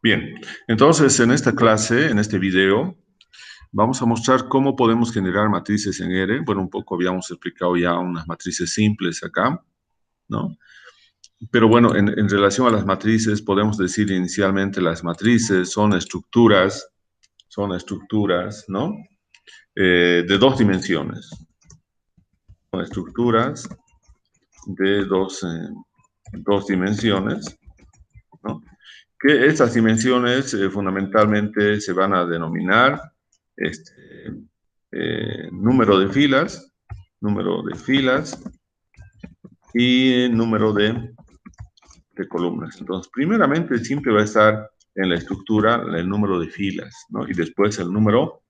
Bien, entonces en esta clase, en este video, vamos a mostrar cómo podemos generar matrices en R. Bueno, un poco habíamos explicado ya unas matrices simples acá, ¿no? Pero bueno, en relación a las matrices, podemos decir inicialmente las matrices son estructuras, ¿no? De dos dimensiones. Son estructuras de dos dimensiones, ¿no? Que estas dimensiones fundamentalmente se van a denominar este, número de filas y número de columnas. Entonces, primeramente siempre va a estar en la estructura el número de filas, ¿no? Y después el número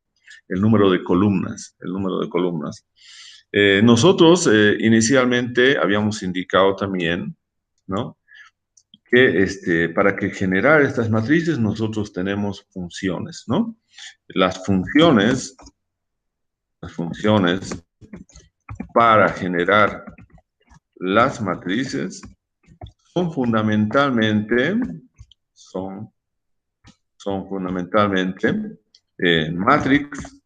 de columnas, nosotros inicialmente habíamos indicado también, ¿no? Que para que generar estas matrices nosotros tenemos funciones, ¿no? Las funciones para generar las matrices son fundamentalmente matrix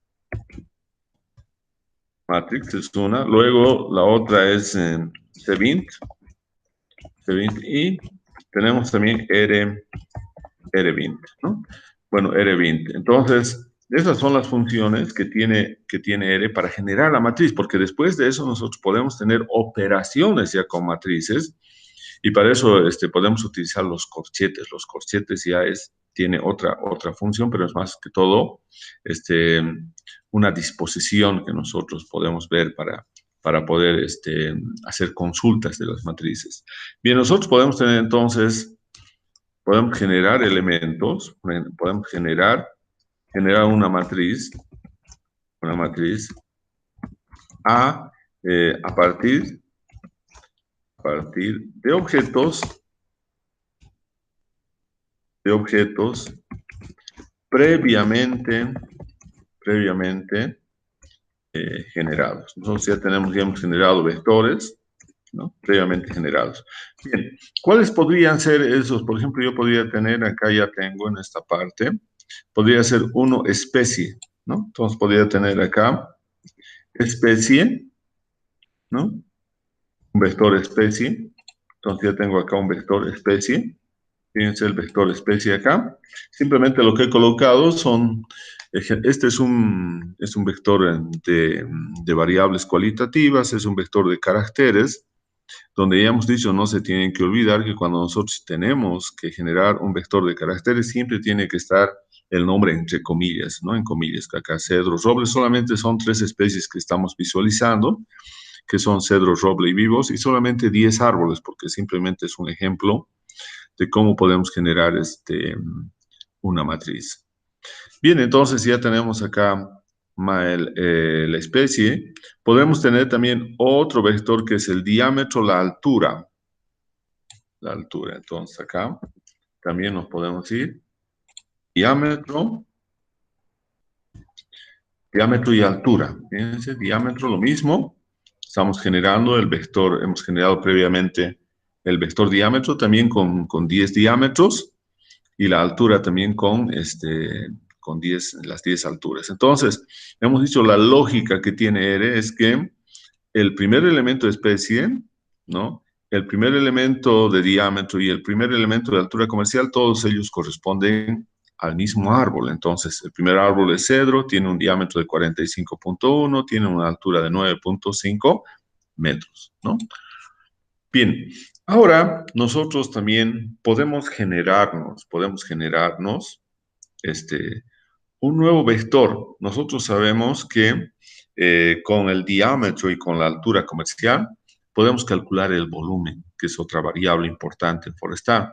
es una, luego la otra es cvint, y tenemos también rvint, ¿no? Bueno, rvint. Entonces, esas son las funciones que tiene R para generar la matriz, porque después de eso nosotros podemos tener operaciones ya con matrices, y para eso podemos utilizar los corchetes. Los corchetes ya tiene otra función, pero es más que todo una disposición que nosotros podemos ver para poder hacer consultas de las matrices. Bien, nosotros podemos tener entonces, podemos generar elementos, podemos generar una matriz a partir de objetos previamente generados. Entonces ya hemos generado vectores, ¿no? Previamente generados. Bien, ¿cuáles podrían ser esos? Por ejemplo, yo podría tener, acá ya tengo en esta parte, podría ser uno especie, ¿no? Entonces podría tener acá especie, ¿no? Un vector especie. Entonces ya tengo acá un vector especie. Fíjense el vector especie acá. Simplemente lo que he colocado son, este es un vector de variables cualitativas, es un vector de caracteres, donde ya hemos dicho, no se tienen que olvidar que cuando nosotros tenemos que generar un vector de caracteres, siempre tiene que estar el nombre entre comillas, ¿no? En comillas, que acá cedro, roble, solamente son 3 especies que estamos visualizando, que son cedro, roble y vivos, y solamente 10 árboles, porque simplemente es un ejemplo de cómo podemos generar una matriz. Bien, entonces ya tenemos acá la especie. Podemos tener también otro vector que es el diámetro, la altura. Entonces acá también nos podemos ir diámetro y altura. Fíjense, diámetro lo mismo. Estamos generando el vector, hemos generado previamente el vector diámetro también con 10 diámetros y la altura también con las 10 alturas. Entonces, hemos dicho la lógica que tiene R es que el primer elemento de especie, ¿no? El primer elemento de diámetro y el primer elemento de altura comercial, todos ellos corresponden al mismo árbol. Entonces, el primer árbol es cedro, tiene un diámetro de 45.1, tiene una altura de 9.5 metros, ¿no? Bien, ahora nosotros también podemos generarnos un nuevo vector. Nosotros sabemos que con el diámetro y con la altura comercial podemos calcular el volumen, que es otra variable importante en forestal.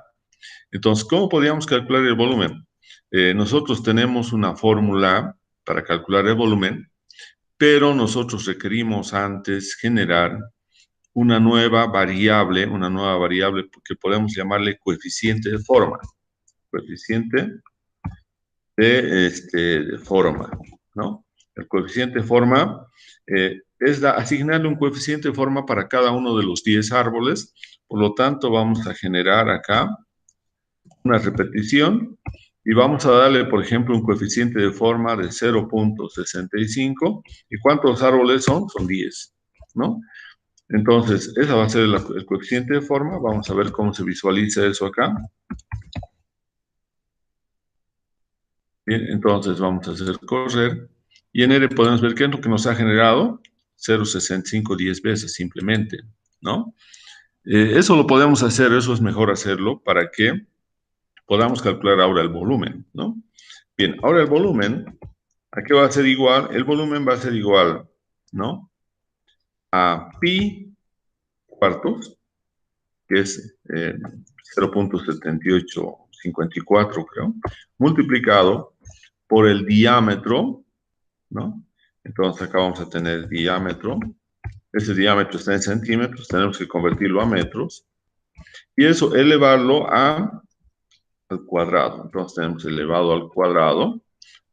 Entonces, ¿cómo podríamos calcular el volumen? Nosotros tenemos una fórmula para calcular el volumen, pero nosotros requerimos antes generar una nueva variable que podemos llamarle coeficiente de forma. Coeficiente de forma, ¿no? El coeficiente de forma es asignarle un coeficiente de forma para cada uno de los 10 árboles. Por lo tanto, vamos a generar acá una repetición Y vamos a darle, por ejemplo, un coeficiente de forma de 0.65. ¿Y cuántos árboles son? Son 10, ¿no? Entonces, ese va a ser el coeficiente de forma. Vamos a ver cómo se visualiza eso acá. Bien, entonces vamos a hacer correr. Y en R podemos ver qué es lo que nos ha generado. 0.65 10 veces simplemente, ¿no? Eso lo podemos hacer, eso es mejor hacerlo para que podamos calcular ahora el volumen, ¿no? Bien, ahora el volumen, ¿a qué va a ser igual? El volumen va a ser igual, ¿no? A pi cuartos, que es 0.7854, creo, multiplicado por el diámetro, ¿no? Entonces acá vamos a tener diámetro. Ese diámetro está en centímetros, tenemos que convertirlo a metros. Y eso elevarlo al cuadrado. Entonces tenemos elevado al cuadrado.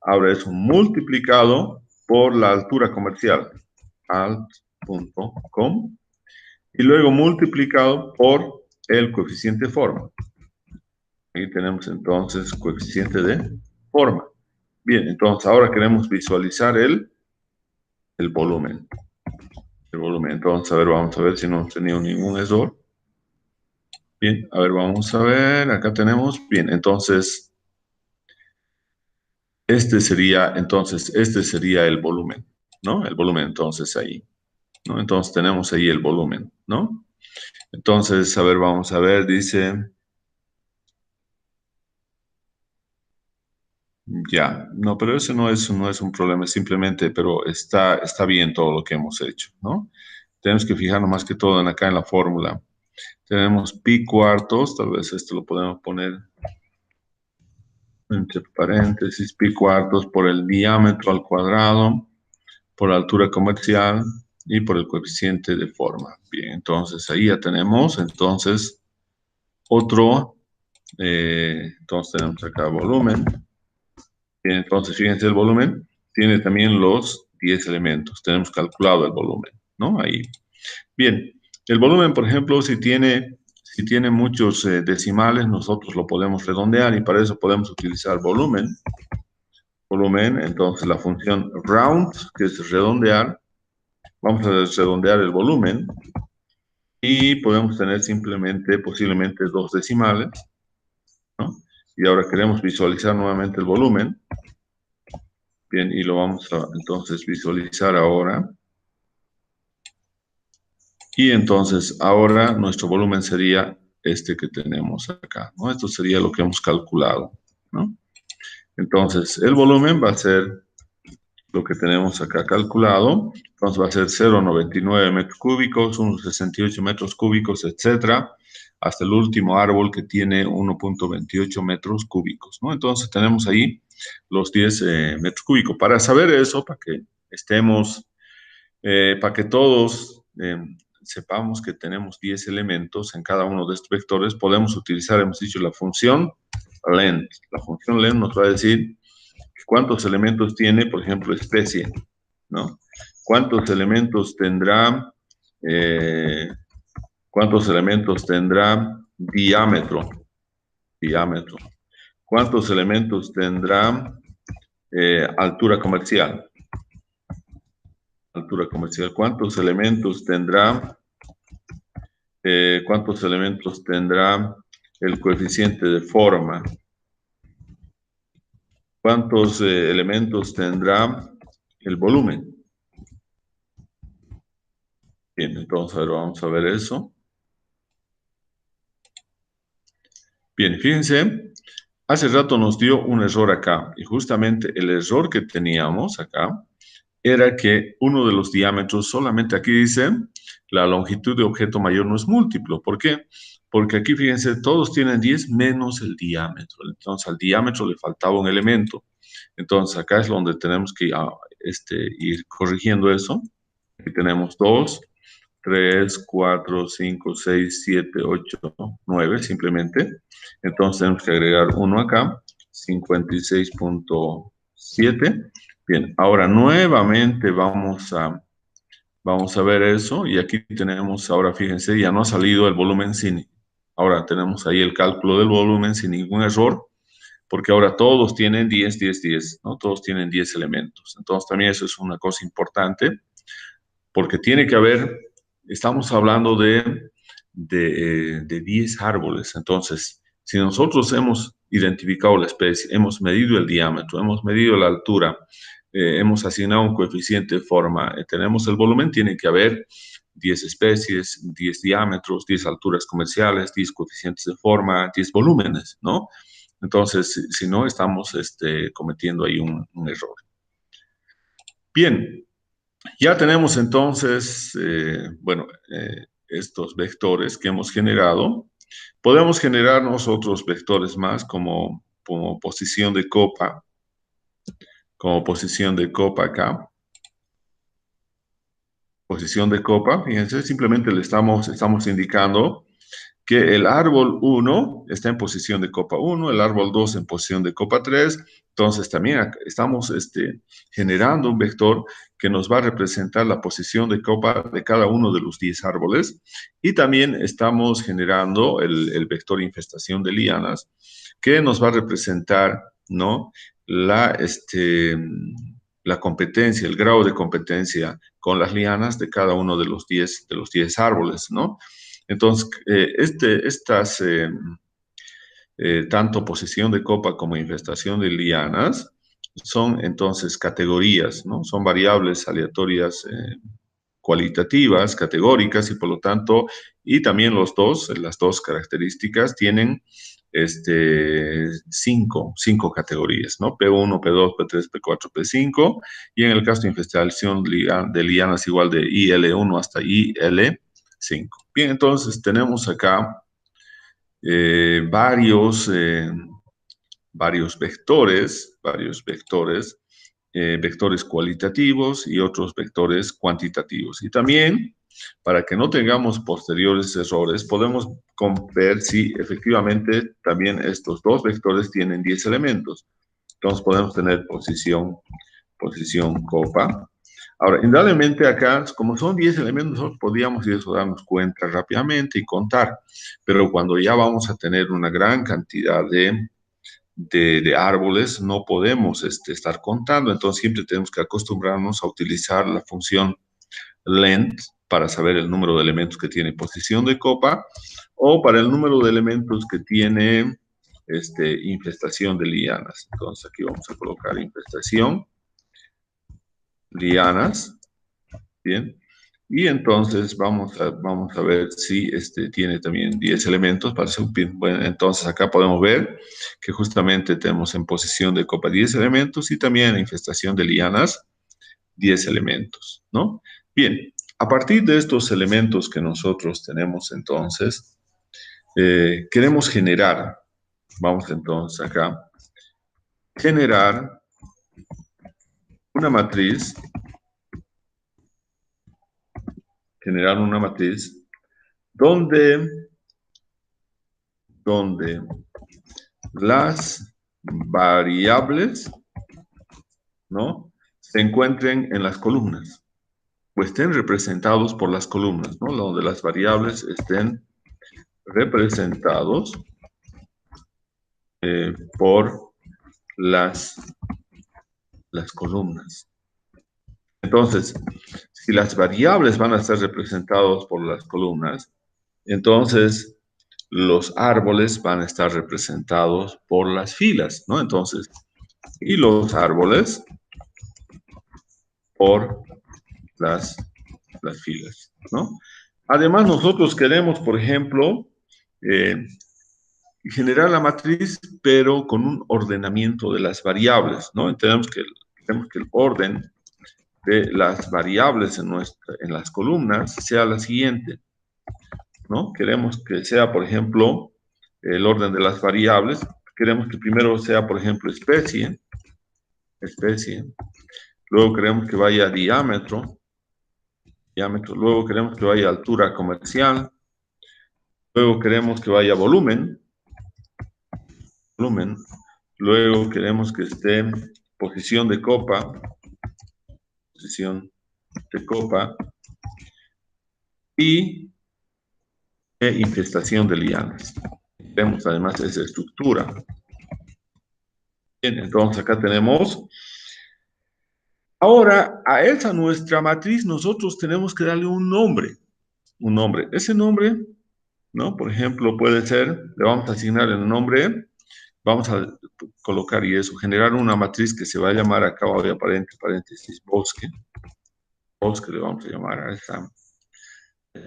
Ahora eso multiplicado por la altura comercial, alt.com, y luego multiplicado por el coeficiente de forma. Aquí tenemos entonces coeficiente de forma. Bien, entonces ahora queremos visualizar el volumen. El volumen. Entonces, a ver, vamos a ver si no hemos tenido ningún error. Bien, a ver, vamos a ver. Acá tenemos. Bien, entonces, este sería el volumen, ¿no? El volumen, entonces, ahí, ¿no? Entonces, tenemos ahí el volumen, ¿no? Entonces, a ver, vamos a ver, dice... Ya, no, pero eso no es un problema, simplemente, pero está bien todo lo que hemos hecho, ¿no? Tenemos que fijarnos más que todo acá en la fórmula. Tenemos pi cuartos, tal vez esto lo podemos poner entre paréntesis, pi cuartos por el diámetro al cuadrado, por la altura comercial y por el coeficiente de forma. Bien, entonces ahí ya tenemos, entonces, entonces tenemos acá volumen. Bien, entonces fíjense el volumen, tiene también los 10 elementos, tenemos calculado el volumen, ¿no? Ahí. Bien, el volumen, por ejemplo, si tiene muchos decimales, nosotros lo podemos redondear y para eso podemos utilizar volumen. Volumen, entonces la función round, que es redondear, vamos a redondear el volumen y podemos tener simplemente, posiblemente, 2 decimales, ¿no? Y ahora queremos visualizar nuevamente el volumen. Bien, y lo vamos a entonces visualizar ahora. Y entonces ahora nuestro volumen sería este que tenemos acá, ¿no? Esto sería lo que hemos calculado, ¿no? Entonces, el volumen va a ser lo que tenemos acá calculado. Entonces va a ser 0,99 metros cúbicos, unos 68 metros cúbicos, etcétera, hasta el último árbol que tiene 1.28 metros cúbicos, ¿no? Entonces tenemos ahí los 10 metros cúbicos. Para saber eso, para que todos sepamos que tenemos 10 elementos en cada uno de estos vectores, podemos utilizar, hemos dicho, la función length. La función length nos va a decir cuántos elementos tiene, por ejemplo, especie, ¿no? ¿Cuántos elementos tendrá diámetro? Diámetro. ¿Cuántos elementos tendrá altura comercial? Altura comercial. ¿Cuántos elementos tendrá el coeficiente de forma? ¿Cuántos elementos tendrá el volumen? Bien, entonces ahora vamos a ver eso. Bien, fíjense, hace rato nos dio un error acá, y justamente el error que teníamos acá era que uno de los diámetros, solamente aquí dice, la longitud de objeto mayor no es múltiplo. ¿Por qué? Porque aquí, fíjense, todos tienen 10 menos el diámetro. Entonces, al diámetro le faltaba un elemento. Entonces, acá es donde tenemos que ir corrigiendo eso. Aquí tenemos 2, 3, 4, 5, 6, 7, 8, 9, simplemente. Entonces, tenemos que agregar uno acá, 56.7. Bien, ahora nuevamente vamos a ver eso y aquí tenemos, ahora fíjense, ya no ha salido el volumen ahora tenemos ahí el cálculo del volumen sin ningún error. porque ahora todos tienen 10, 10, 10, ¿no? Todos tienen 10 elementos. Entonces también eso es una cosa importante, porque tiene que haber, estamos hablando de 10 árboles. Entonces, si nosotros hemos identificado la especie, hemos medido el diámetro, hemos medido la altura, hemos asignado un coeficiente de forma, tenemos el volumen, tiene que haber 10 especies, 10 diámetros, 10 alturas comerciales, 10 coeficientes de forma, 10 volúmenes, ¿no? Entonces, si no, estamos cometiendo ahí un error. Bien, ya tenemos entonces, estos vectores que hemos generado. Podemos generarnos otros vectores más como posición de copa, acá. Posición de copa, fíjense, simplemente le estamos indicando que el árbol 1 está en posición de copa 1, el árbol 2 en posición de copa 3. Entonces también estamos generando un vector que nos va a representar la posición de copa de cada uno de los 10 árboles. Y también estamos generando el vector infestación de lianas, que nos va a representar, ¿no?, la competencia, el grado de competencia con las lianas de cada uno de los 10 árboles, ¿no? Entonces, tanto posición de copa como infestación de lianas son entonces categorías, ¿no? Son variables aleatorias cualitativas, categóricas, y por lo tanto, y también las dos características tienen cinco categorías, ¿no? P1, P2, P3, P4, P5, y en el caso de infestación de lianas igual de IL1 hasta IL5. Bien, entonces tenemos acá varios vectores, vectores cualitativos y otros vectores cuantitativos. Y también, para que no tengamos posteriores errores, podemos ver si efectivamente también estos dos vectores tienen 10 elementos. Entonces podemos tener posición copa. Ahora, indudablemente acá, como son 10 elementos, nosotros podríamos y eso darnos cuenta rápidamente y contar, pero cuando ya vamos a tener una gran cantidad de árboles, no podemos estar contando, entonces siempre tenemos que acostumbrarnos a utilizar la función length para saber el número de elementos que tiene posición de copa, o para el número de elementos que tiene infestación de lianas. Entonces aquí vamos a colocar infestación, lianas, bien, y entonces vamos a ver si tiene también 10 elementos para ser bueno, entonces acá podemos ver que justamente tenemos en posición de copa 10 elementos y también en infestación de lianas 10 elementos, ¿no? Bien, a partir de estos elementos que nosotros tenemos entonces, queremos generar, vamos entonces acá, generar una matriz donde las variables, ¿no?, se encuentren en las columnas, o estén representados por las columnas, ¿no?, donde las variables estén representados por las columnas. Entonces, si las variables van a ser representadas por las columnas, entonces los árboles van a estar representados por las filas, ¿no? Entonces, y los árboles por las filas, ¿no? Además, nosotros queremos, por ejemplo, generar la matriz, pero con un ordenamiento de las variables, ¿no? Queremos que el orden de las variables en las columnas sea la siguiente, ¿no? Queremos que sea, por ejemplo, el orden de las variables. Queremos que primero sea, por ejemplo, especie. Luego queremos que vaya diámetro. Luego queremos que vaya altura comercial. Luego queremos que vaya volumen. Luego queremos que esté posición de copa. Y infestación de lianas. Vemos además esa estructura. Bien, entonces acá tenemos. Ahora, a esa nuestra matriz nosotros tenemos que darle un nombre. Un nombre. Ese nombre, ¿no? Por ejemplo, puede ser, le vamos a asignar el nombre, vamos a colocar y eso, generar una matriz que se va a llamar, acá voy a paréntesis, bosque. Bosque le vamos a llamar a esa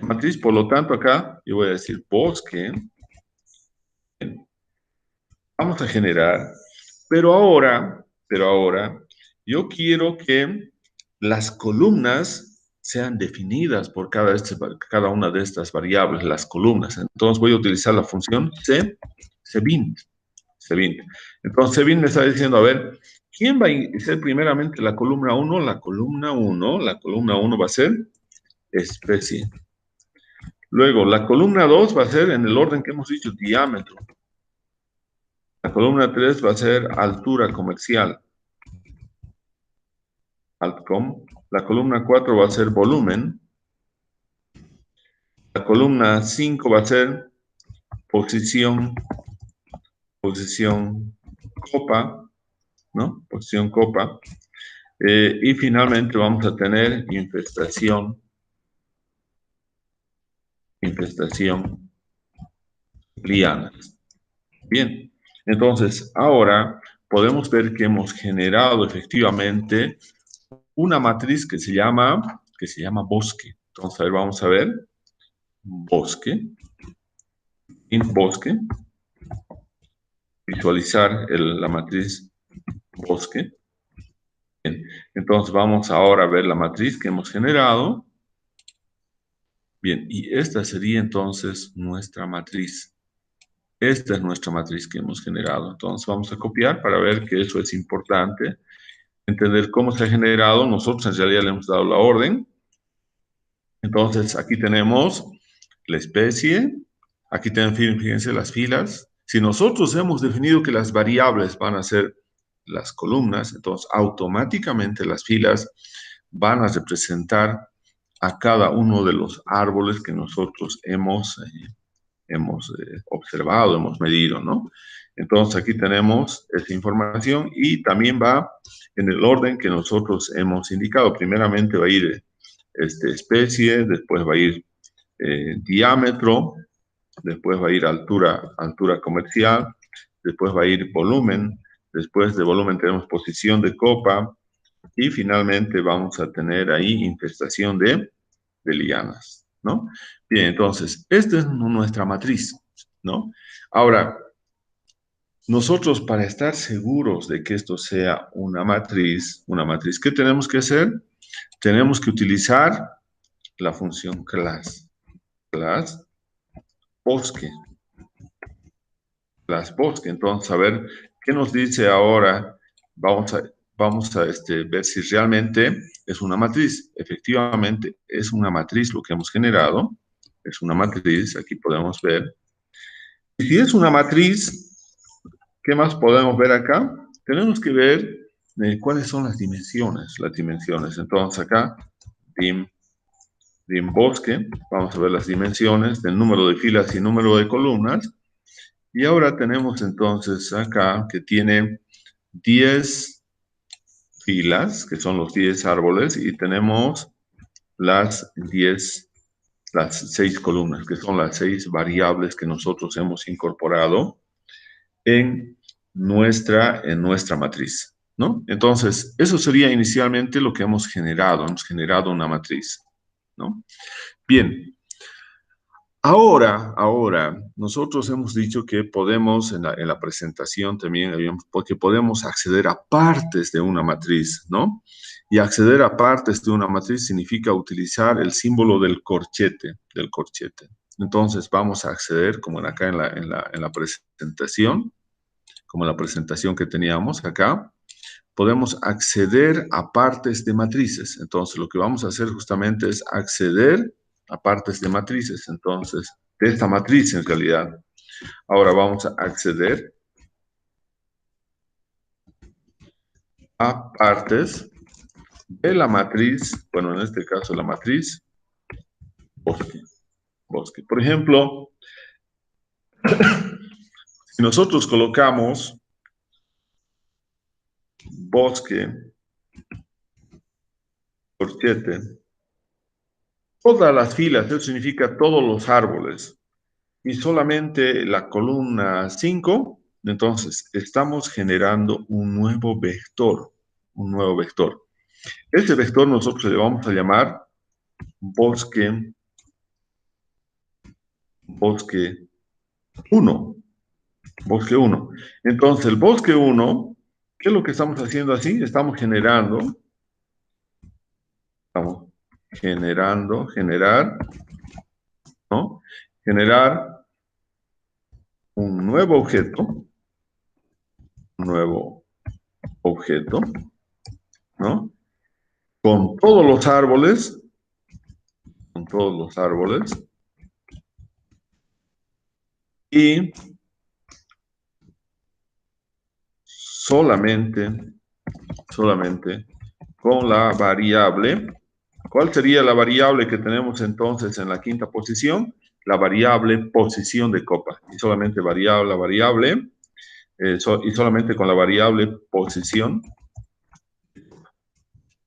matriz. Por lo tanto, acá yo voy a decir bosque. Vamos a generar, pero ahora, yo quiero que las columnas sean definidas por cada una de estas variables, las columnas. Entonces voy a utilizar la función cbint. cbint. Entonces cbint me está diciendo, a ver, ¿quién va a ser primeramente la columna 1? La columna 1 va a ser especie. Luego, la columna 2 va a ser en el orden que hemos dicho, diámetro. La columna 3 va a ser altura comercial. Altcom. La columna 4 va a ser volumen. La columna 5 va a ser posición copa, ¿no? Posición copa. Y finalmente vamos a tener infestación lianas. Bien, entonces ahora podemos ver que hemos generado efectivamente una matriz que se llama bosque. Entonces, a ver, vamos a ver. Bosque. Bosque. Visualizar la matriz bosque. Bien, entonces vamos ahora a ver la matriz que hemos generado. Bien, y esta sería entonces nuestra matriz. Esta es nuestra matriz que hemos generado. Entonces vamos a copiar para ver que eso es importante. Entender cómo se ha generado. Nosotros en realidad le hemos dado la orden. Entonces aquí tenemos la especie. Aquí tienen, fíjense, las filas. Si nosotros hemos definido que las variables van a ser las columnas, entonces automáticamente las filas van a representar a cada uno de los árboles que nosotros hemos observado, hemos medido, ¿no? Entonces aquí tenemos esa información y también va en el orden que nosotros hemos indicado. Primeramente va a ir especie, después va a ir diámetro, después va a ir altura comercial, después va a ir volumen, después de volumen tenemos posición de copa y finalmente vamos a tener ahí infestación de lianas, ¿no? Bien, entonces, esta es nuestra matriz, ¿no? Ahora, nosotros para estar seguros de que esto sea una matriz, ¿qué tenemos que hacer? Tenemos que utilizar la función class bosque. Entonces, a ver, ¿qué nos dice ahora? Vamos a ver si realmente es una matriz. Efectivamente, es una matriz lo que hemos generado. Es una matriz, aquí podemos ver. Y si es una matriz, ¿qué más podemos ver acá? Tenemos que ver cuáles son las dimensiones. Entonces, acá, dim bosque, vamos a ver las dimensiones del número de filas y número de columnas. Y ahora tenemos entonces acá que tiene 10 filas, que son los 10 árboles, y tenemos las 6 columnas, que son las 6 variables que nosotros hemos incorporado en nuestra matriz, ¿no? Entonces, eso sería inicialmente lo que hemos generado una matriz, ¿no? Bien. Ahora, nosotros hemos dicho que podemos, en la presentación también, porque podemos acceder a partes de una matriz, ¿no? Y acceder a partes de una matriz significa utilizar el símbolo del corchete, Entonces, vamos a acceder, como acá en la presentación, como la presentación que teníamos acá, podemos acceder a partes de matrices. Entonces, lo que vamos a hacer justamente es acceder a partes de matrices. Entonces, de esta matriz en realidad. Ahora vamos a acceder a partes de la matriz, bueno, en este caso la matriz bosque. Por ejemplo, si nosotros colocamos bosque por 7. Todas las filas, eso significa todos los árboles. Y solamente la columna 5, entonces estamos generando un nuevo vector. Un nuevo vector. Este vector nosotros le vamos a llamar bosque 1. Bosque 1. Entonces, el bosque 1, ¿qué es lo que estamos haciendo así? Estamos generar, ¿no? Generar un nuevo objeto, ¿no? Con todos los árboles, y solamente con la variable. ¿Cuál sería la variable que tenemos entonces en la quinta posición? La variable posición de copa. Y solamente variable, y solamente con la variable posición.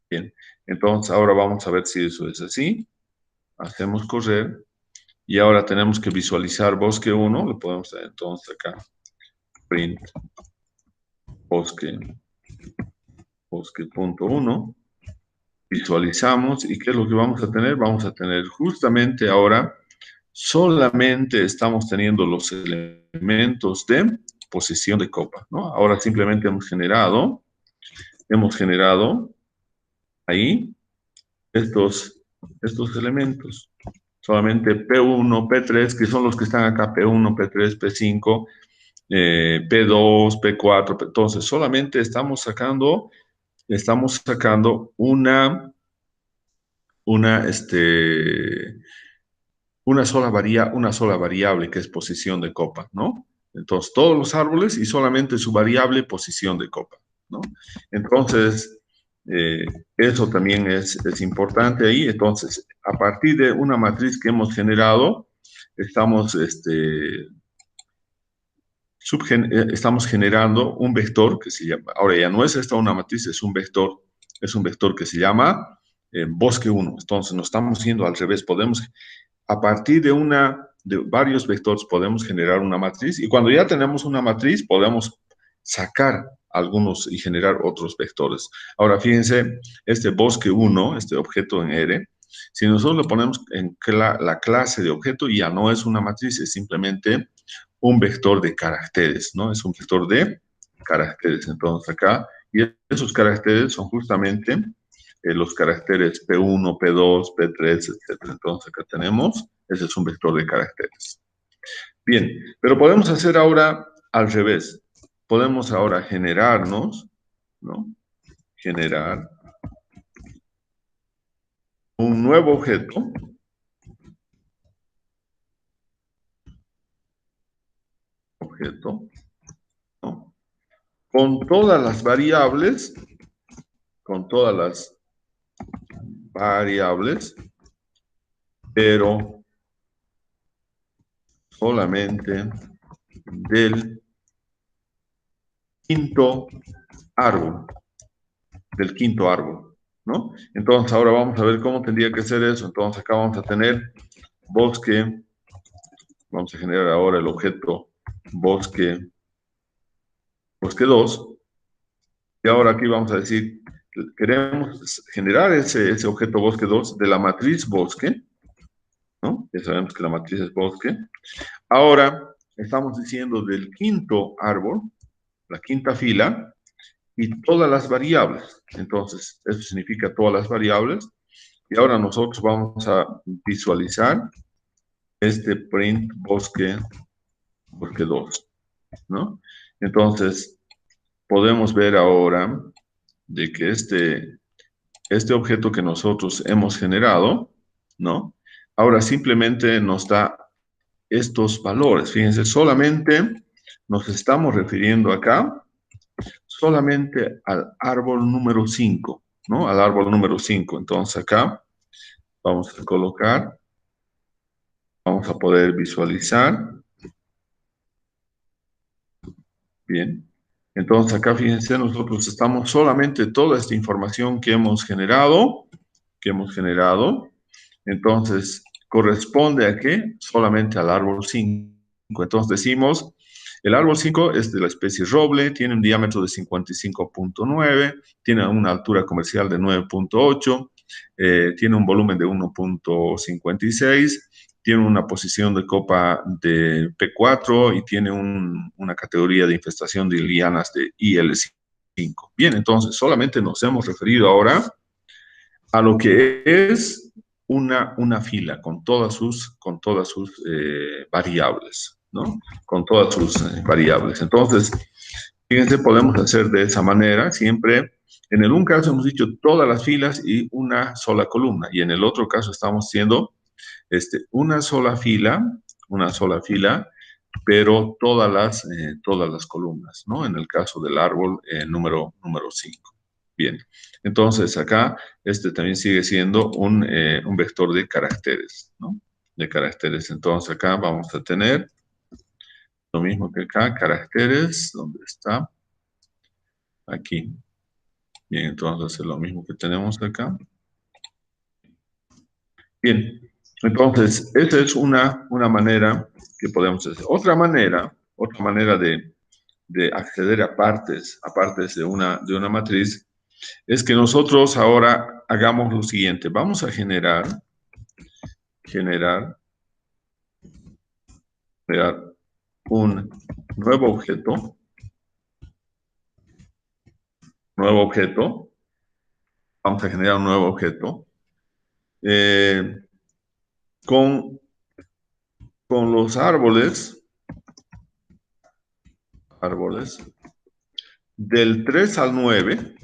Bien, entonces ahora vamos a ver si eso es así. Hacemos correr. Y ahora tenemos que visualizar bosque 1. Lo podemos hacer entonces acá. Print bosque.1. Visualizamos. ¿Y qué es lo que vamos a tener? Vamos a tener justamente ahora, solamente estamos teniendo los elementos de posición de copa, ¿no? Ahora simplemente hemos generado ahí estos elementos. Solamente P1, P3, que son los que están acá, P1, P3, P5, P2, P4. Entonces, solamente estamos sacando una, una sola variable que es posición de copa, ¿no? Entonces, todos los árboles y solamente su variable posición de copa, ¿no? Entonces, eh, eso también es importante ahí. Entonces, a partir de una matriz que hemos generado, estamos generando un vector que se llama, ahora ya no es esta una matriz, es un vector que se llama bosque 1. Entonces, nos estamos yendo al revés. A partir de varios vectores podemos generar una matriz, y cuando ya tenemos una matriz podemos sacar algunos y generar otros vectores. Ahora fíjense, este bosque 1, este objeto en R, si nosotros lo ponemos en la clase de objeto, ya no es una matriz, es simplemente un vector de caracteres, ¿no? Es un vector de caracteres. Entonces acá, y esos caracteres son justamente los caracteres P1, P2, P3, etc. Entonces acá tenemos, ese es un vector de caracteres. Bien, pero podemos hacer ahora al revés. Podemos ahora generarnos, ¿no? Generar un nuevo objeto, ¿no? Con todas las variables, pero solamente del quinto árbol, ¿no? Entonces ahora vamos a ver cómo tendría que ser eso. Entonces acá vamos a tener bosque, vamos a generar ahora el objeto bosque 2, y ahora aquí vamos a decir, queremos generar ese objeto bosque 2 de la matriz bosque, ¿no? Ya sabemos que la matriz es bosque. Ahora estamos diciendo del quinto árbol, la quinta fila, y todas las variables. Entonces, eso significa todas las variables. Y ahora nosotros vamos a visualizar este print bosque 2, ¿no? Entonces, podemos ver ahora de que este objeto que nosotros hemos generado, ¿no? Ahora simplemente nos da estos valores. Fíjense, solamente nos estamos refiriendo acá solamente al árbol número 5, ¿no? Al árbol número 5. Entonces acá vamos a colocar, vamos a poder visualizar. Bien. Entonces, acá fíjense, nosotros estamos solamente toda esta información que hemos generado, entonces, ¿corresponde a qué? Solamente al árbol 5. Entonces decimos, el árbol 5 es de la especie roble, tiene un diámetro de 55.9, tiene una altura comercial de 9.8, tiene un volumen de 1.56, tiene una posición de copa de P4 y tiene una categoría de infestación de lianas de IL5. Bien, entonces solamente nos hemos referido ahora a lo que es una fila con todas sus variables, ¿no? Con todas sus variables. Entonces, fíjense, podemos hacer de esa manera siempre. En el un caso hemos dicho todas las filas y una sola columna, y en el otro caso estamos haciendo una sola fila, pero todas las columnas, ¿no? En el caso del árbol número 5. Bien, entonces acá también sigue siendo un vector de caracteres, ¿no? De caracteres. Entonces acá vamos a tener lo mismo que acá, caracteres, ¿dónde está? Aquí. Bien, entonces es lo mismo que tenemos acá. Bien, entonces esa es una manera que podemos hacer. Otra manera de acceder a partes de una matriz, es que nosotros ahora hagamos lo siguiente. Vamos a generar un nuevo objeto, vamos a generar un nuevo objeto con los árboles del 3 al 9,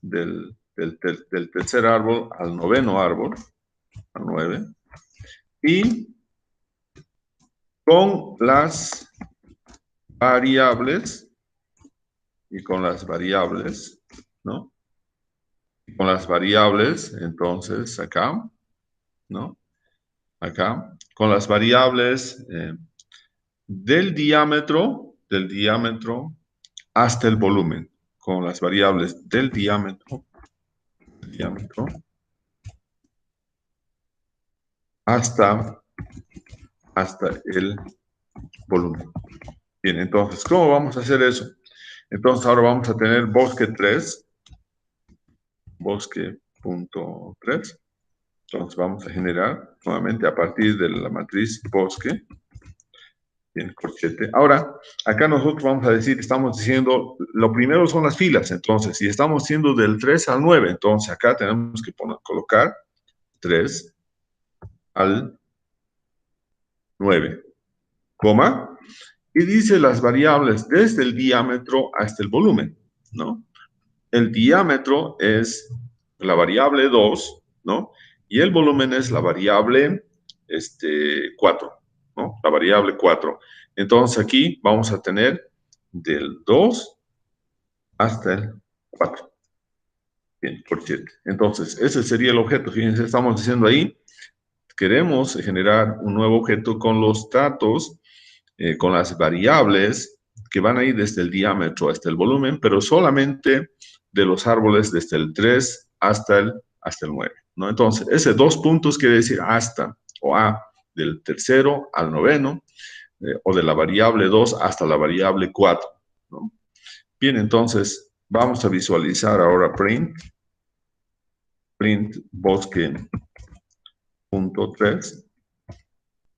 del tercer árbol al noveno árbol, al 9, y con las variables, ¿no? Con las variables, entonces, acá, ¿no? Acá, con las variables del diámetro hasta el volumen, con las variables del diámetro hasta el volumen. Bien, entonces, ¿cómo vamos a hacer eso? Entonces, ahora vamos a tener bosque.3. Entonces, vamos a generar nuevamente a partir de la matriz bosque. Bien, corchete. Ahora, acá nosotros vamos a decir, estamos diciendo, lo primero son las filas. Entonces, si estamos haciendo del 3 al 9, entonces acá tenemos que colocar 3 al 9, coma, y dice las variables desde el diámetro hasta el volumen, ¿no? El diámetro es la variable 2, ¿no? Y el volumen es la variable 4, ¿no? La variable 4. Entonces aquí vamos a tener del 2 hasta el 4. Bien, por 7. Entonces, ese sería el objeto. Fíjense, estamos diciendo ahí, queremos generar un nuevo objeto con los datos, con las variables que van a ir desde el diámetro hasta el volumen, pero solamente de los árboles desde el 3 hasta el 9, ¿no? Entonces, ese 2 puntos quiere decir hasta, o a, del tercero al noveno, o de la variable 2 hasta la variable 4, ¿no? Bien, entonces, vamos a visualizar ahora print bosque.3.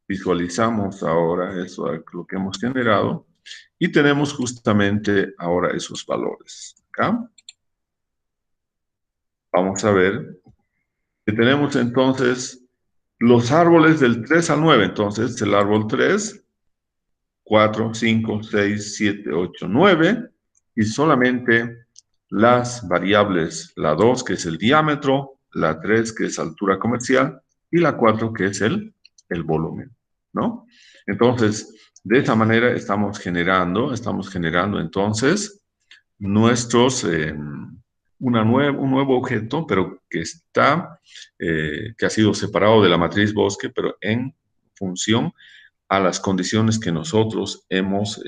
Visualizamos ahora eso, lo que hemos generado, y tenemos justamente ahora esos valores. Acá vamos a ver que tenemos entonces los árboles del 3 al 9. Entonces, el árbol 3, 4, 5, 6, 7, 8, 9, y solamente las variables, la 2, que es el diámetro, la 3, que es altura comercial, y la 4, que es el volumen, ¿no? Entonces, de esa manera estamos generando entonces nuestros, un nuevo objeto, pero que ha sido separado de la matriz bosque, pero en función a las condiciones que nosotros hemos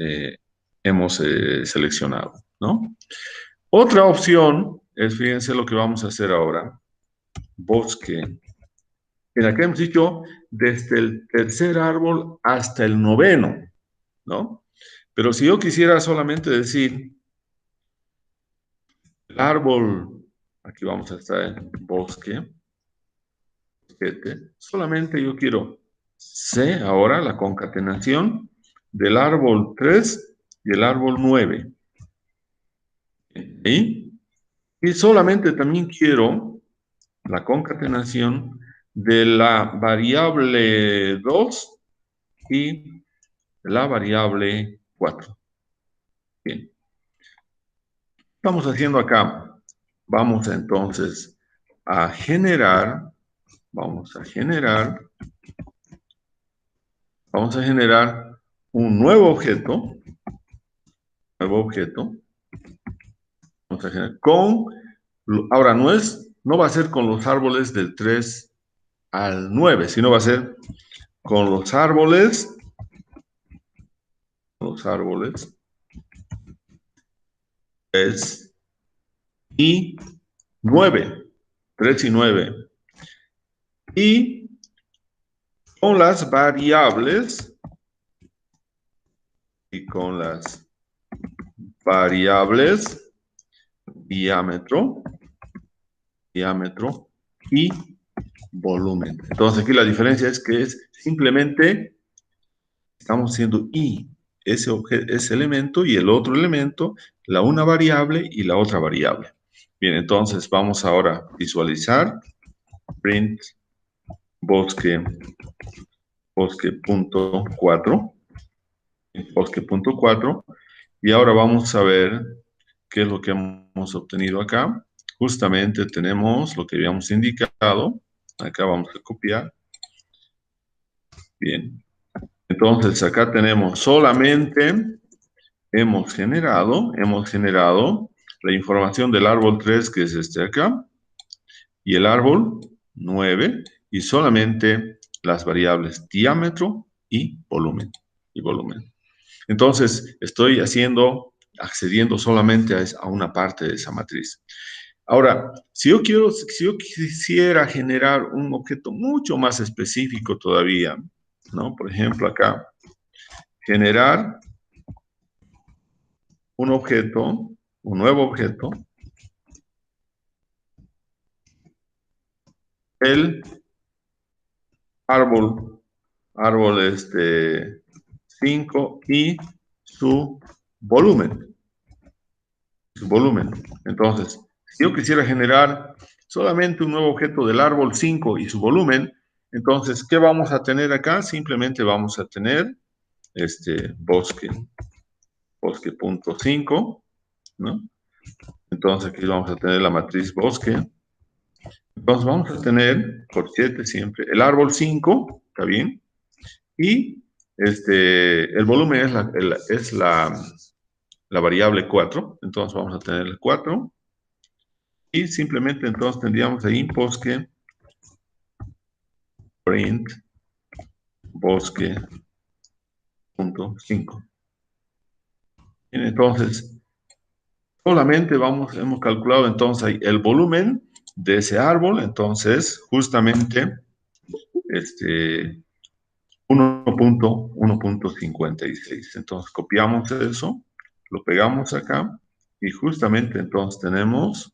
seleccionado. ¿no? Otra opción es, fíjense lo que vamos a hacer ahora, bosque. En la que hemos dicho desde el tercer árbol hasta el noveno, ¿no? Pero si yo quisiera solamente decir el árbol, aquí vamos a estar en bosque, solamente yo quiero C ahora, la concatenación del árbol 3 y el árbol 9. ¿Sí? Y solamente también quiero la concatenación de la variable 2 y la variable 4. Bien. Estamos haciendo acá. Vamos entonces a generar, vamos a generar, vamos a generar un nuevo objeto, vamos a generar con, ahora no va a ser con los árboles del 3 al 9, sino va a ser con los árboles 3 y 9, 3 y 9. Y con las variables, diámetro y volumen. Entonces aquí la diferencia es que es simplemente estamos haciendo y ese elemento y el otro elemento, la una variable y la otra variable. Bien, entonces vamos ahora a visualizar print bosque.4 y ahora vamos a ver qué es lo que hemos obtenido acá. Justamente tenemos lo que habíamos indicado. Acá vamos a copiar. Bien. Entonces, acá tenemos solamente, hemos generado la información del árbol 3, que es este acá, y el árbol 9, y solamente las variables diámetro y volumen. Entonces, estoy accediendo solamente a una parte de esa matriz. Ahora, si yo quisiera generar un objeto mucho más específico todavía, ¿no? Por ejemplo, acá, generar un nuevo objeto, el árbol 5 y su volumen. Entonces, si yo quisiera generar solamente un nuevo objeto del árbol 5 y su volumen, entonces, ¿qué vamos a tener acá? Simplemente vamos a tener bosque.5, ¿no? Entonces, aquí vamos a tener la matriz bosque. Entonces, vamos a tener, por 7 siempre, el árbol 5, ¿está bien? Y el volumen es la variable 4, entonces vamos a tener el 4. Y simplemente entonces tendríamos ahí bosque print bosque.5. Entonces, solamente hemos calculado entonces ahí el volumen de ese árbol, entonces justamente 1.56. Entonces copiamos eso, lo pegamos acá y justamente entonces tenemos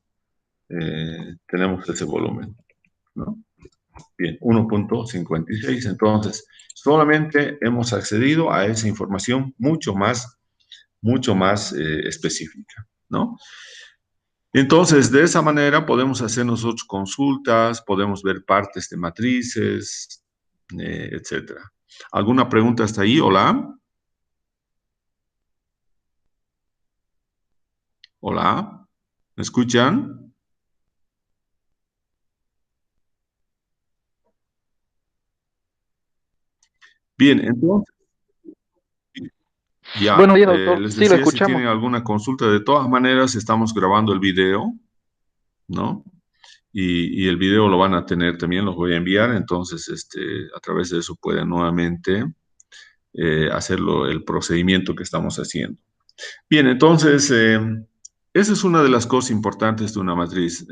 ese volumen, ¿no? Bien, 1.56. Entonces, solamente hemos accedido a esa información mucho más específica, ¿no? Entonces, de esa manera podemos hacer nosotros consultas, podemos ver partes de matrices, etcétera. ¿Alguna pregunta hasta ahí? Hola. Hola. ¿Me escuchan? Bien, entonces, Bueno, ya, bien, doctor, les sí, lo decía si escuchamos. tienen alguna consulta. De todas maneras, estamos grabando el video, ¿no? Y el video lo van a tener también, los voy a enviar, entonces a través de eso pueden nuevamente hacerlo el procedimiento que estamos haciendo. Bien, entonces esa es una de las cosas importantes de una matriz.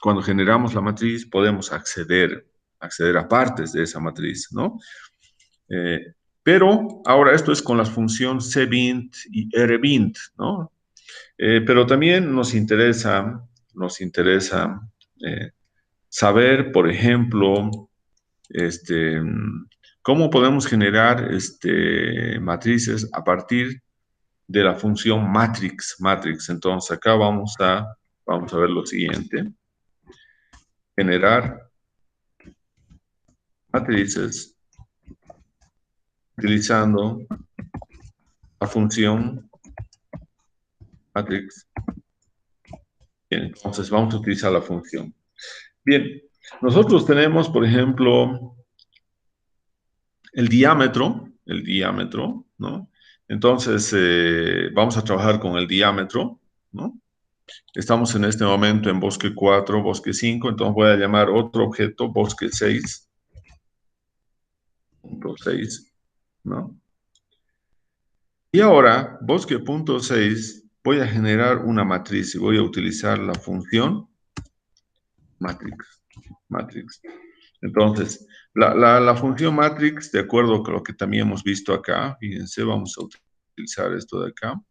Cuando generamos la matriz podemos acceder a partes de esa matriz, ¿no? Eh, pero ahora esto es con las funciones cbint y rbint, ¿no? Pero también nos interesa saber, por ejemplo, este, cómo podemos generar matrices a partir de la función matrix. Entonces, acá vamos a ver lo siguiente. Generar matrices utilizando la función matrix. Bien, entonces vamos a utilizar la función. Bien, nosotros tenemos, por ejemplo, el diámetro, ¿no? Entonces, vamos a trabajar con el diámetro, ¿no? Estamos en este momento en bosque 4, bosque 5, entonces voy a llamar otro objeto bosque 6, punto 6, ¿no? Y ahora, bosque punto 6, voy a generar una matriz y voy a utilizar la función matrix. Entonces, la función matrix, de acuerdo con lo que también hemos visto acá, fíjense, vamos a utilizar esto de acá,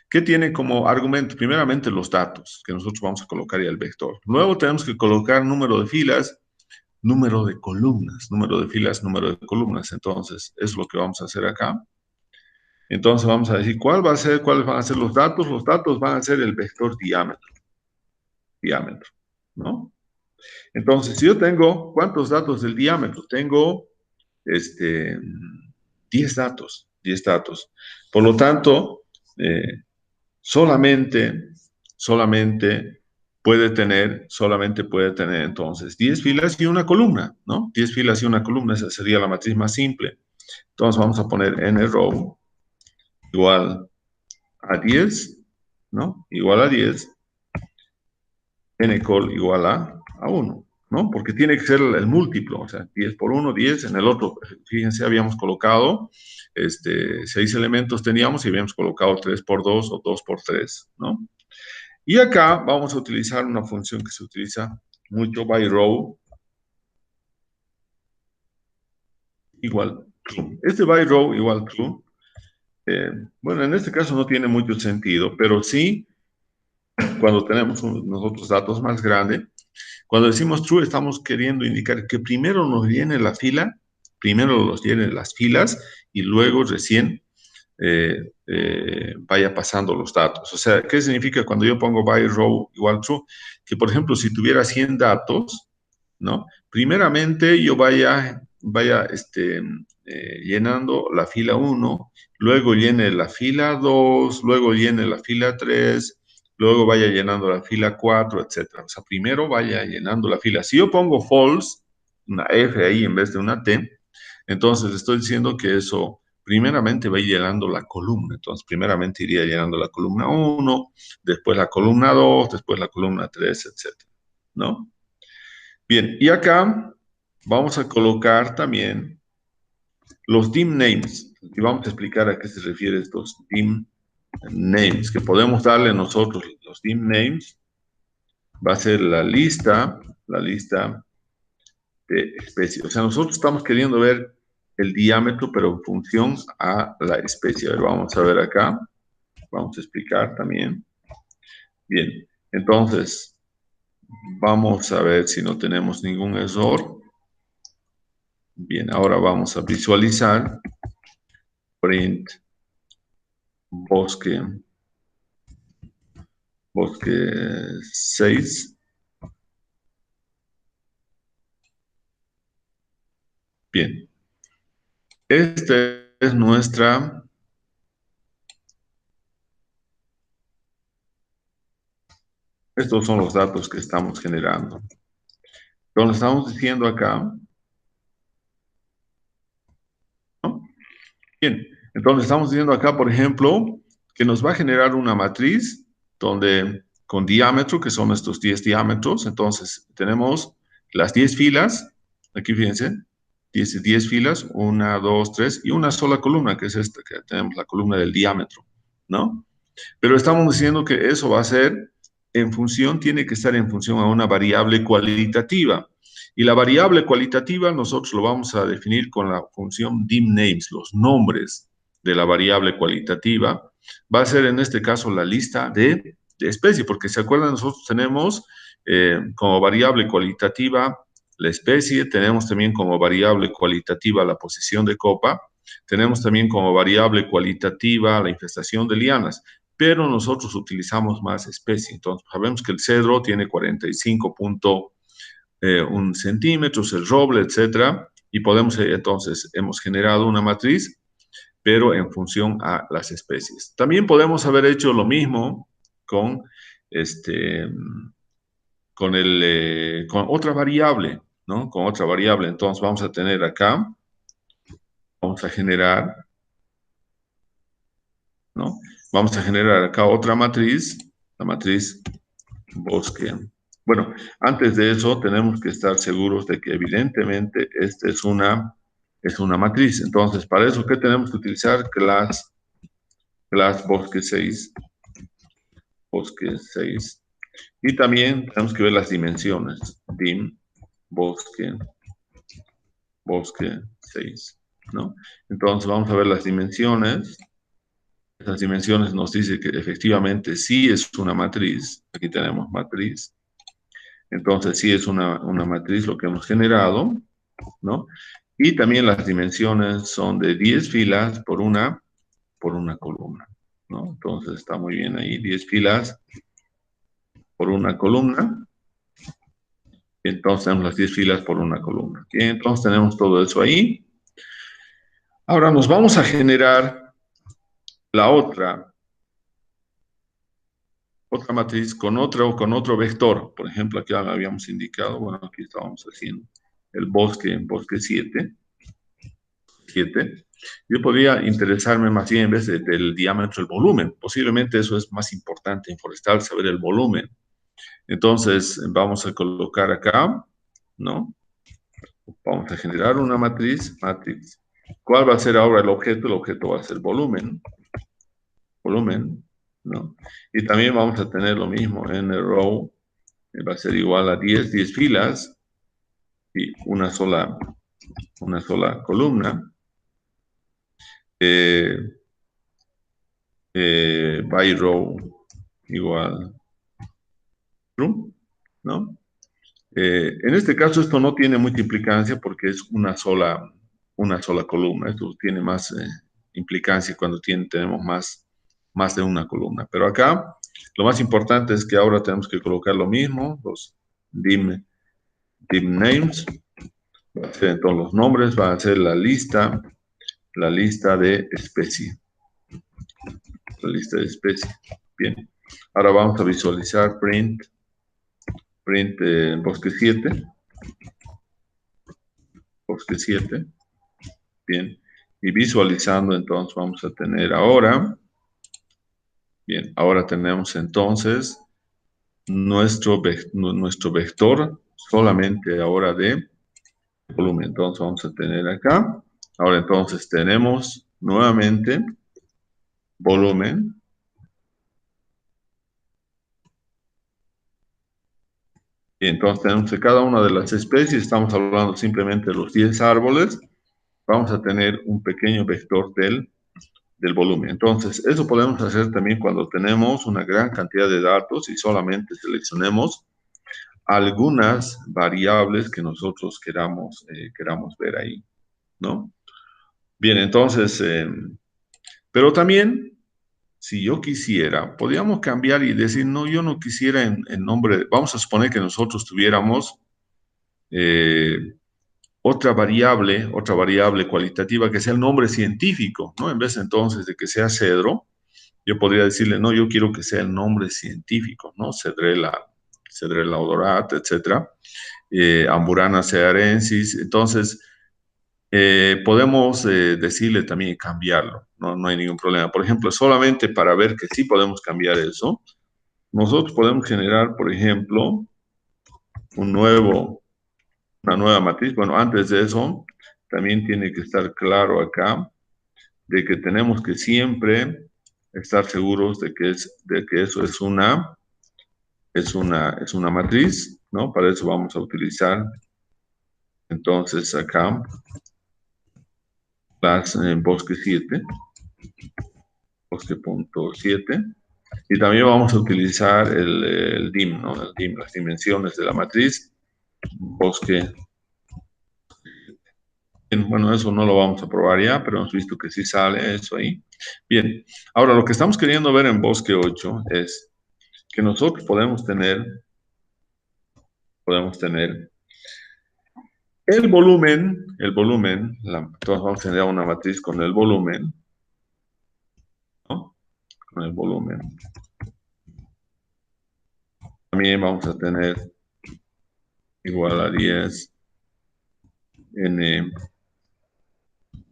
que tiene como argumento, primeramente, los datos, que nosotros vamos a colocar y el vector. Luego tenemos que colocar número de filas, número de columnas, número de filas, número de columnas. Entonces, es lo que vamos a hacer acá. Entonces, vamos a decir, ¿cuáles van a ser los datos? Los datos van a ser el vector diámetro, ¿no? Entonces, si yo tengo, ¿cuántos datos del diámetro? Tengo, 10 datos, 10 datos. Por lo tanto, solamente puede tener entonces 10 filas y una columna, ¿no? 10 filas y una columna, esa sería la matriz más simple. Entonces vamos a poner n-row igual a 10, ¿no? Igual a 10, n-col igual a 1, ¿no? Porque tiene que ser el múltiplo, o sea, 10 por 1, 10, en el otro, fíjense, habíamos colocado 6 elementos teníamos y habíamos colocado 3 por 2 o 2 por 3, ¿no? Y acá vamos a utilizar una función que se utiliza mucho, byRow igual true. Este byRow igual true, bueno, en este caso no tiene mucho sentido, pero sí, cuando tenemos nosotros datos más grandes, cuando decimos true estamos queriendo indicar que primero nos llene la fila, primero nos llene las filas y luego recién vaya pasando los datos. O sea, ¿qué significa cuando yo pongo byRow igual true? Que, por ejemplo, si tuviera 100 datos, ¿no? Primeramente yo vaya llenando la fila 1, luego llene la fila 2, luego llene la fila 3, luego vaya llenando la fila 4, etcétera. O sea, primero vaya llenando la fila. Si yo pongo false, una F ahí en vez de una T, entonces estoy diciendo que eso primeramente va a ir llenando la columna. Entonces, primeramente iría llenando la columna 1, después la columna 2, después la columna 3, etcétera, ¿no? Bien, y acá vamos a colocar también los dim names. Y vamos a explicar a qué se refieren estos dim names, que podemos darle nosotros. Los dim names va a ser la lista de especies. O sea, nosotros estamos queriendo ver el diámetro, pero en función a la especie. A ver, vamos a ver acá. Vamos a explicar también. Bien, entonces, vamos a ver si no tenemos ningún error. Bien, ahora vamos a visualizar. Print bosque 6. Bien, estos son los datos que estamos generando. Entonces estamos diciendo acá, ¿no? Bien, entonces estamos diciendo acá, por ejemplo, que nos va a generar una matriz donde con diámetro, que son estos 10 diámetros, entonces tenemos las 10 filas, aquí fíjense, 10 filas, 1, 2, 3, y una sola columna, que es esta, que tenemos la columna del diámetro, ¿no? Pero estamos diciendo que eso va a ser en función, tiene que estar en función a una variable cualitativa. Y la variable cualitativa nosotros lo vamos a definir con la función dimNames, los nombres de la variable cualitativa. Va a ser en este caso la lista de especie, porque se acuerdan, nosotros tenemos como variable cualitativa la especie, tenemos también como variable cualitativa la posición de copa, tenemos también como variable cualitativa la infestación de lianas, pero nosotros utilizamos más especie. Entonces, sabemos que el cedro tiene 45.1 centímetros, el roble, etcétera, y podemos, entonces, hemos generado una matriz, pero en función a las especies. También podemos haber hecho lo mismo con, este, con otra variable, ¿no? Con otra variable. Entonces, vamos a tener acá, vamos a generar, ¿no? Vamos a generar acá otra matriz, la matriz bosque. Bueno, antes de eso tenemos que estar seguros de que evidentemente esta es una matriz. Entonces, para eso, ¿qué tenemos que utilizar? Class bosque 6. Bosque 6. Y también tenemos que ver las dimensiones. Dim bosque 6, ¿no? Entonces, vamos a ver las dimensiones. Las dimensiones nos dice que efectivamente sí es una matriz. Aquí tenemos matriz. Entonces, sí es una matriz lo que hemos generado, ¿no? Y también las dimensiones son de 10 filas por una columna, ¿no? Entonces, está muy bien ahí, 10 filas por una columna. Entonces, tenemos las 10 filas por una columna. Bien, entonces tenemos todo eso ahí. Ahora nos vamos a generar la otra matriz con otro vector. Por ejemplo, aquí habíamos indicado, bueno, aquí estábamos haciendo el bosque 7. Yo podría interesarme más bien en vez del diámetro, el volumen. Posiblemente eso es más importante en forestal, saber el volumen. Entonces, vamos a colocar acá, ¿no? Vamos a generar una matriz. ¿Cuál va a ser ahora el objeto? El objeto va a ser volumen, ¿no? Y también vamos a tener lo mismo en el row, va a ser igual a 10 filas y una sola columna. By row igual true, ¿no? En este caso esto no tiene mucha implicancia porque es una sola columna. Esto tiene más implicancia cuando tenemos más de una columna. Pero acá lo más importante es que ahora tenemos que colocar lo mismo, los dim names. Va a ser entonces los nombres, va a ser la lista de especie. La lista de especie. Bien. Ahora vamos a visualizar print bosque 7. Bosque 7. Bien. Y visualizando, entonces vamos a tener ahora. Bien, ahora tenemos entonces nuestro vector solamente ahora de volumen. Entonces vamos a tener acá. Ahora entonces tenemos nuevamente volumen. Y entonces tenemos que cada una de las especies, estamos hablando simplemente de los 10 árboles, vamos a tener un pequeño vector del volumen. Entonces, eso podemos hacer también cuando tenemos una gran cantidad de datos y solamente seleccionemos algunas variables que nosotros queramos ver ahí, ¿no? Bien, entonces, pero también, si yo quisiera, podríamos cambiar y decir, no, yo no quisiera en nombre, vamos a suponer que nosotros tuviéramos otra variable cualitativa que sea el nombre científico, ¿no? En vez entonces de que sea cedro, yo podría decirle, no, yo quiero que sea el nombre científico, ¿no? Cedrela odorata, etcétera. Amburana cearensis. Entonces, podemos decirle también cambiarlo, ¿no? No hay ningún problema. Por ejemplo, solamente para ver que sí podemos cambiar eso, nosotros podemos generar, por ejemplo, una nueva matriz. Bueno, antes de eso, también tiene que estar claro acá de que tenemos que siempre estar seguros de que eso es una matriz, ¿no? Para eso vamos a utilizar, entonces, acá, las bosque 7, bosque.7, y también vamos a utilizar el dim, ¿no? El dim, las dimensiones de la matriz, bosque. Bien, bueno, eso no lo vamos a probar ya, pero hemos visto que sí sale eso ahí. Bien, ahora lo que estamos queriendo ver en bosque 8 es que nosotros podemos tener entonces vamos a generar una matriz con el volumen, ¿no? Con el volumen. También vamos a tener igual a 10,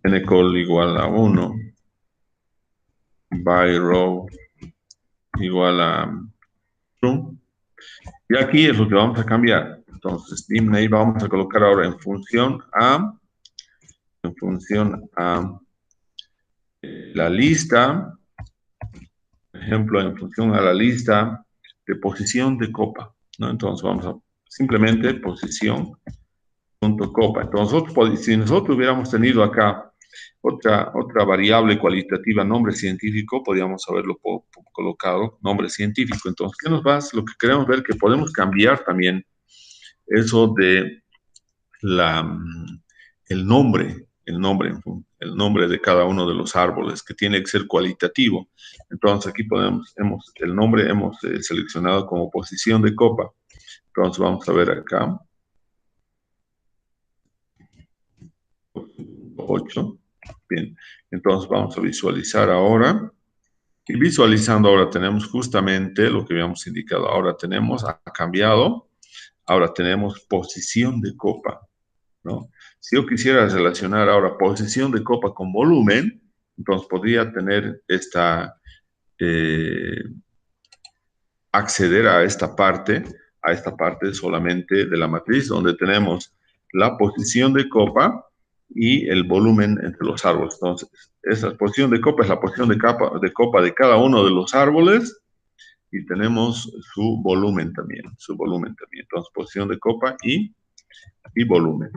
ncol igual a 1, by row igual a true. Y aquí es lo que vamos a cambiar. Entonces, dimname vamos a colocar ahora en función a la lista, por ejemplo, en función a la lista de posición de copa, ¿no? Entonces vamos a simplemente posición.copa. Entonces, si nosotros hubiéramos tenido acá otra variable cualitativa, nombre científico, podríamos haberlo colocado nombre científico. Entonces, ¿qué nos va? Lo que queremos ver que podemos cambiar también eso de el nombre, el nombre de cada uno de los árboles, que tiene que ser cualitativo. Entonces aquí el nombre hemos seleccionado como posición de copa. Entonces vamos a ver acá. 8. Bien, entonces vamos a visualizar ahora. Y visualizando ahora tenemos justamente lo que habíamos indicado. Ahora ha cambiado. Ahora tenemos posición de copa, ¿no? Si yo quisiera relacionar ahora posición de copa con volumen, entonces podría tener acceder a esta parte solamente de la matriz, donde tenemos la posición de copa y el volumen entre los árboles. Entonces, esa posición de copa es la posición de copa de cada uno de los árboles, y tenemos su volumen también. Entonces, posición de copa y volumen.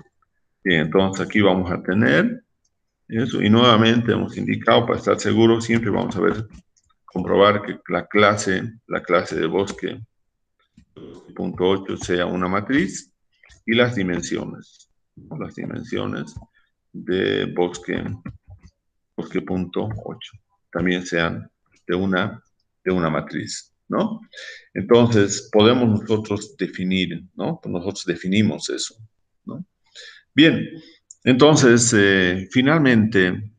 Bien, entonces aquí vamos a tener eso, y nuevamente hemos indicado, para estar seguros, siempre vamos a comprobar que la clase de bosque punto 8 sea una matriz, y las dimensiones de bosque punto 8 también sean de una matriz, ¿no? Entonces, podemos nosotros definir, ¿no? Nosotros definimos eso, ¿no? Bien, entonces, finalmente,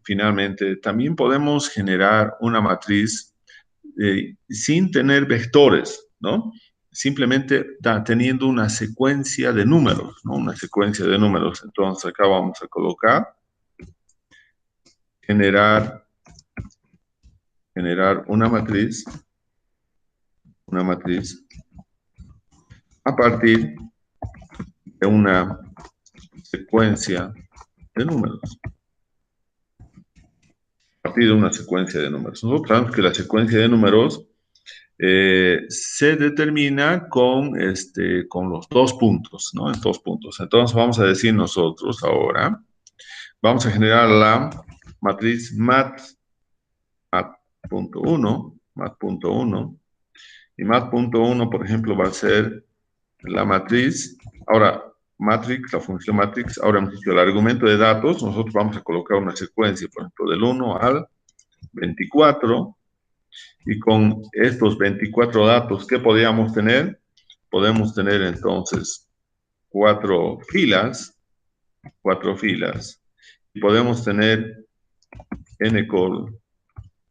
también podemos generar una matriz sin tener vectores, ¿no? Simplemente teniendo una secuencia de números, ¿no? Una secuencia de números. Entonces, acá vamos a colocar, generar una matriz a partir de una secuencia de números. A partir de una secuencia de números. Nosotros sabemos que la secuencia de números se determina con los 2 puntos, ¿no? En 2 puntos. Entonces vamos a decir nosotros ahora, vamos a generar la matriz mat.1, y mat.1, por ejemplo, va a ser la matriz. Ahora, la función matrix, ahora hemos dicho el argumento de datos, nosotros vamos a colocar una secuencia, por ejemplo, del 1 al 24, y con estos 24 datos, ¿qué podríamos tener? Podemos tener entonces 4 filas, y podemos tener ncol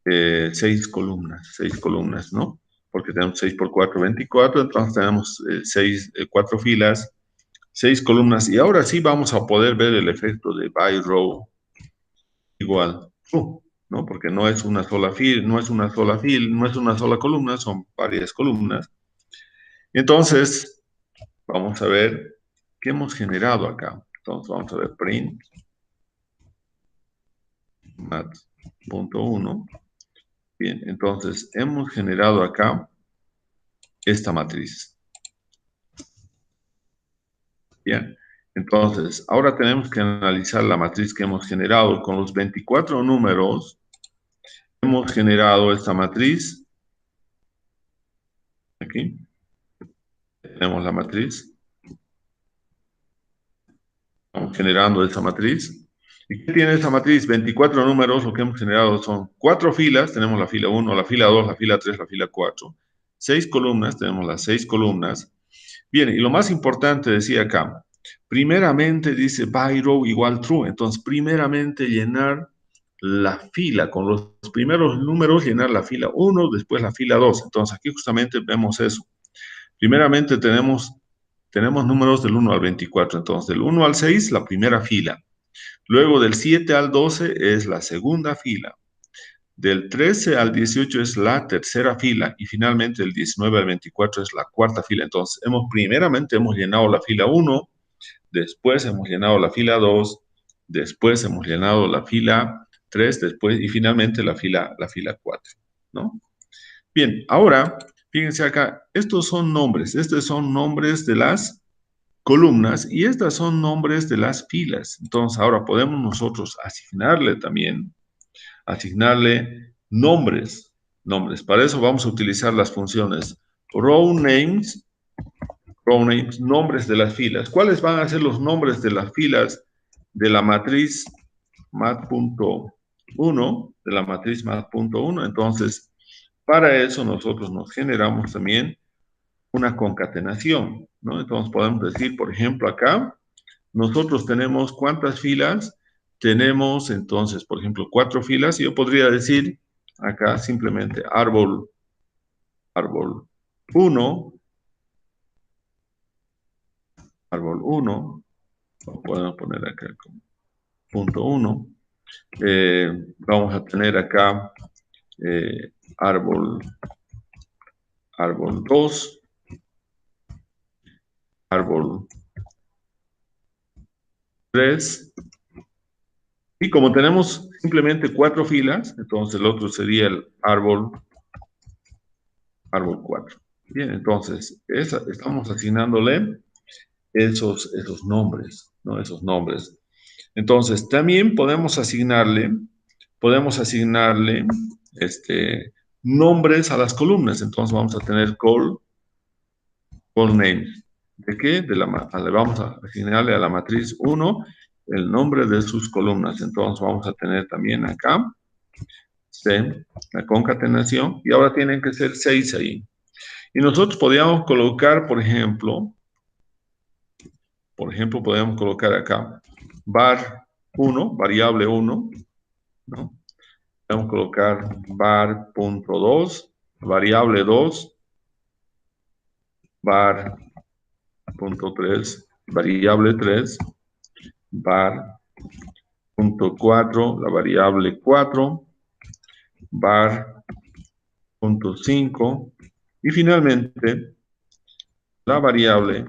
6 columnas, ¿no? Porque tenemos 6 por 4, 24, entonces tenemos 4 filas, 6 columnas, y ahora sí vamos a poder ver el efecto de by row igual true, ¿no? Porque no es una sola columna, son varias columnas. Entonces, vamos a ver qué hemos generado acá. Entonces, vamos a ver print mat.1, Bien, entonces hemos generado acá esta matriz. Bien, entonces ahora tenemos que analizar la matriz que hemos generado. Con los 24 números hemos generado esta matriz. Aquí tenemos la matriz. Estamos generando esta matriz. ¿Y qué tiene esta matriz? 24 números, lo que hemos generado son 4 filas, tenemos la fila 1, la fila 2, la fila 3, la fila 4. 6 columnas, tenemos las 6 columnas. Bien, y lo más importante decía acá, primeramente dice by row igual true, entonces primeramente llenar la fila, con los primeros números llenar la fila 1, después la fila 2. Entonces aquí justamente vemos eso. Primeramente tenemos números del 1 al 24, entonces del 1 al 6 la primera fila. Luego del 7 al 12 es la segunda fila. Del 13 al 18 es la tercera fila. Y finalmente del 19 al 24 es la cuarta fila. Entonces, primeramente hemos llenado la fila 1, después hemos llenado la fila 2, después hemos llenado la fila 3, después y finalmente la fila 4, ¿no? Bien, ahora, fíjense acá, estos son nombres de las columnas y estas son nombres de las filas. Entonces, ahora podemos nosotros asignarle nombres. Para eso vamos a utilizar las funciones row names, nombres de las filas. ¿Cuáles van a ser los nombres de las filas de la matriz mat.1? De la matriz mat.1. Entonces, para eso nosotros nos generamos también una concatenación, ¿no? Entonces podemos decir, por ejemplo, acá, nosotros tenemos ¿cuántas filas? Tenemos entonces, por ejemplo, 4 filas, y yo podría decir acá simplemente árbol 1, lo podemos poner acá como punto 1. Vamos a tener acá árbol 2, árbol 3. Y como tenemos simplemente 4 filas, entonces el otro sería el árbol 4. Bien, entonces estamos asignándole esos nombres, ¿no? Esos nombres. Entonces, también podemos asignarle nombres a las columnas. Entonces, vamos a tener call names. ¿De qué? Vamos a asignarle a la matriz 1 el nombre de sus columnas. Entonces, vamos a tener también acá la concatenación, y ahora tienen que ser 6 ahí. Y nosotros podríamos colocar, por ejemplo, podríamos colocar acá var 1, variable 1, ¿no? Podemos colocar var.2, variable 2, var.3, variable 3, var.4, la variable 4, var.5, y finalmente la variable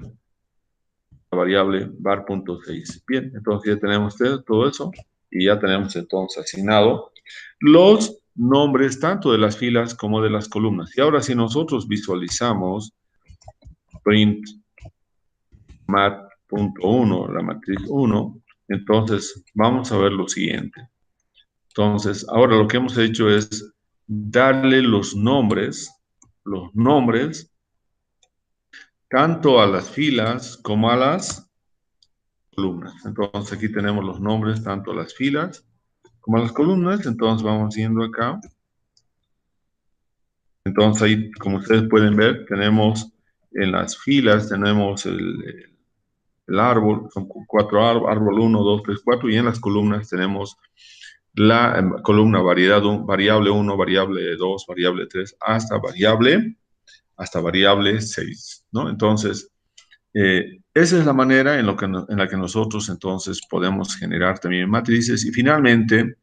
var.6. Bien, entonces ya tenemos todo eso y ya tenemos entonces asignado los nombres tanto de las filas como de las columnas. Y ahora si nosotros visualizamos print mat.1, la matriz 1, entonces vamos a ver lo siguiente. Entonces, ahora lo que hemos hecho es darle los nombres tanto a las filas como a las columnas. Entonces aquí tenemos los nombres tanto a las filas como a las columnas. Entonces vamos yendo acá. Entonces ahí, como ustedes pueden ver, tenemos en las filas, tenemos el árbol, son 4 árbol 1, 2, 3, 4, y en las columnas tenemos la columna variable 1, variable 2, variable 3, hasta variable 6, ¿no? Entonces, esa es la manera en la que nosotros entonces podemos generar también matrices. Y finalmente,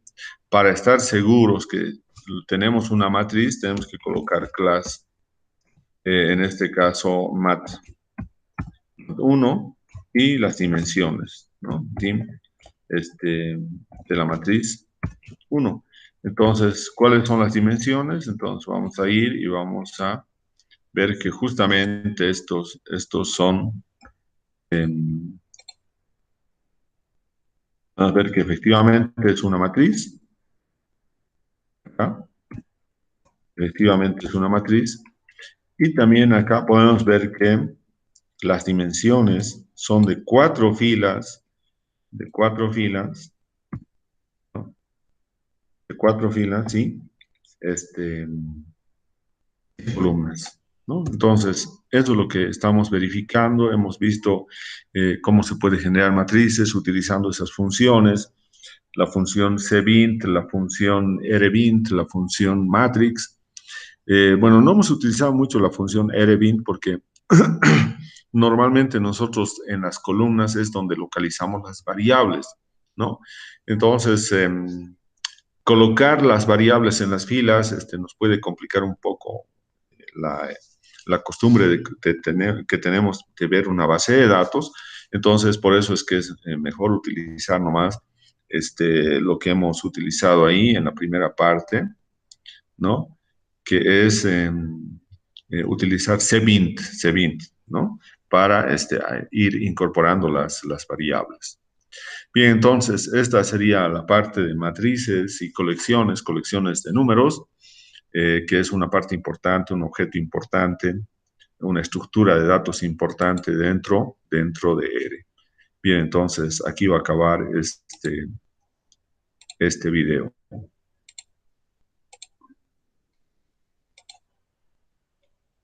para estar seguros que tenemos una matriz, tenemos que colocar class, en este caso mat1, y las dimensiones, ¿no? De la matriz 1. Entonces, ¿cuáles son las dimensiones? Entonces, vamos a ir y vamos a ver que justamente estos son, vamos a ver que efectivamente es una matriz, acá, efectivamente es una matriz, y también acá podemos ver que las dimensiones son de cuatro filas, ¿no? De cuatro filas, ¿sí? Este, columnas, ¿no? Entonces, eso es lo que estamos verificando. Hemos visto cómo se puede generar matrices utilizando esas funciones, la función cbint, la función rbint, la función matrix. Bueno, no hemos utilizado mucho la función rbint porque normalmente nosotros en las columnas es donde localizamos las variables, ¿no? Entonces, colocar las variables en las filas nos puede complicar un poco la, la costumbre de tener, que tenemos de ver una base de datos. Entonces, por eso es que es mejor utilizar nomás lo que hemos utilizado ahí en la primera parte, ¿no? Que es utilizar cbint, ¿no? Para ir incorporando las variables. Bien, entonces, esta sería la parte de matrices y colecciones de números, que es una parte importante, un objeto importante, una estructura de datos importante dentro de R. Bien, entonces, aquí va a acabar este video.